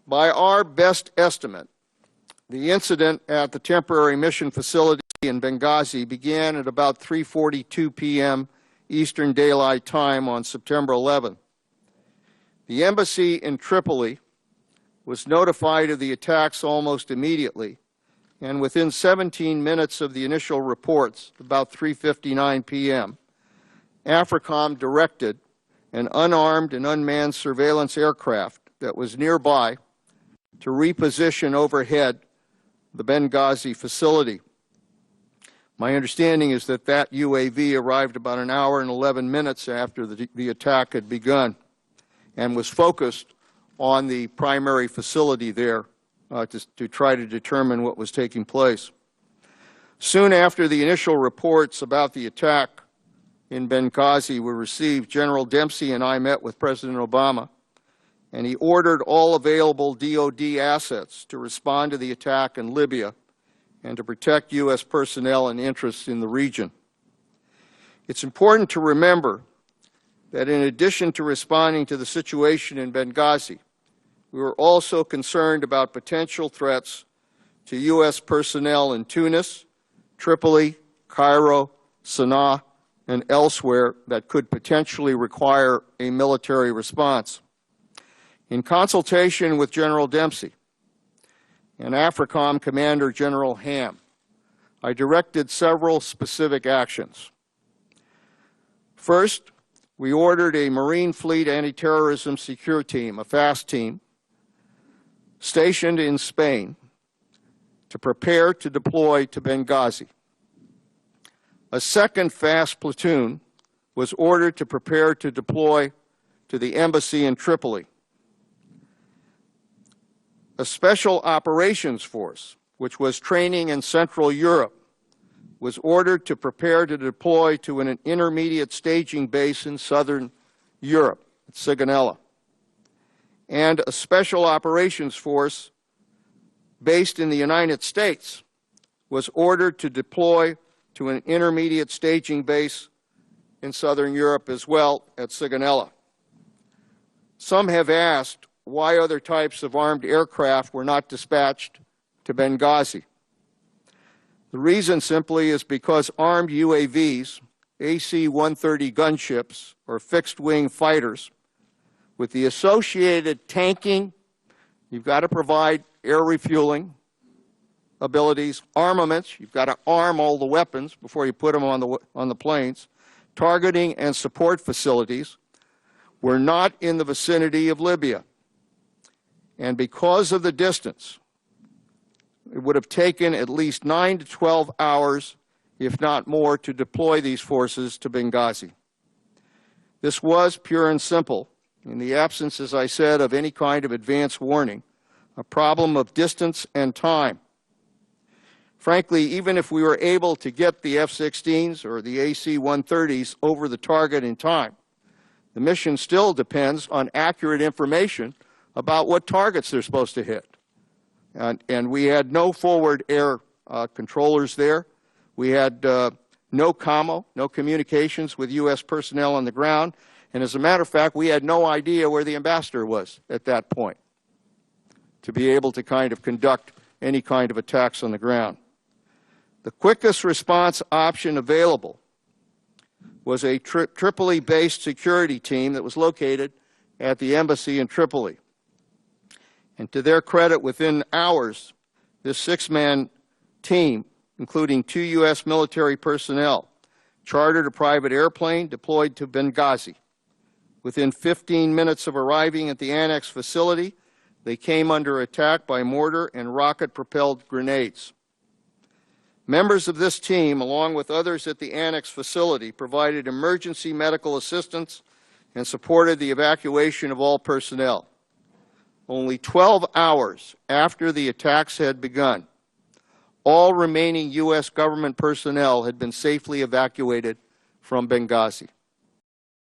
By our best estimate, the incident at the temporary mission facility in Benghazi began at about 3:42 p.m. Eastern Daylight Time on September 11th. The embassy in Tripoli was notified of the attacks almost immediately, and within 17 minutes of the initial reports, about 3:59 p.m., AFRICOM directed an unarmed and unmanned surveillance aircraft that was nearby to reposition overhead the Benghazi facility. My understanding is that that UAV arrived about an hour and 11 minutes after the attack had begun and was focused on the primary facility there to try to determine what was taking place. Soon after the initial reports about the attack in Benghazi were received, General Dempsey and I met with President Obama, and he ordered all available DoD assets to respond to the attack in Libya and to protect U.S. personnel and interests in the region. It's important to remember that in addition to responding to the situation in Benghazi, we were also concerned about potential threats to U.S. personnel in Tunis, Tripoli, Cairo, Sana'a, and elsewhere that could potentially require a military response. In consultation with General Dempsey and AFRICOM Commander General Ham, I directed several specific actions. First, we ordered a Marine Fleet Anti-Terrorism Secure Team, a FAST team, stationed in Spain to prepare to deploy to Benghazi. A second FAST platoon was ordered to prepare to deploy to the embassy in Tripoli. A special operations force, which was training in Central Europe, was ordered to prepare to deploy to an intermediate staging base in Southern Europe, at Sigonella. And a special operations force based in the United States was ordered to deploy to an intermediate staging base in Southern Europe as well, at Sigonella. Some have asked why other types of armed aircraft were not dispatched to Benghazi. The reason simply is because armed UAVs, AC-130 gunships, or fixed-wing fighters, with the associated tanking, you've got to provide air refueling abilities, armaments, you've got to arm all the weapons before you put them on the planes, targeting and support facilities, were not in the vicinity of Libya. And because of the distance, it would have taken at least 9 to 12 hours, if not more, to deploy these forces to Benghazi. This was pure and simple, in the absence, as I said, of any kind of advance warning, a problem of distance and time. Frankly, even if we were able to get the F-16s or the AC-130s over the target in time, the mission still depends on accurate information about what targets they're supposed to hit. And we had no forward air controllers there. We had no commo, no communications with U.S. personnel on the ground. And as a matter of fact, we had no idea where the ambassador was at that point to be able to kind of conduct any kind of attacks on the ground. The quickest response option available was a Tripoli-based security team that was located at the embassy in Tripoli. And to their credit, within hours, this six-man team, including 2 U.S. military personnel, chartered a private airplane deployed to Benghazi. Within 15 minutes of arriving at the annex facility, they came under attack by mortar and rocket-propelled grenades. Members of this team, along with others at the annex facility, provided emergency medical assistance and supported the evacuation of all personnel. Only 12 hours after the attacks had begun, all remaining U.S. government personnel had been safely evacuated from Benghazi.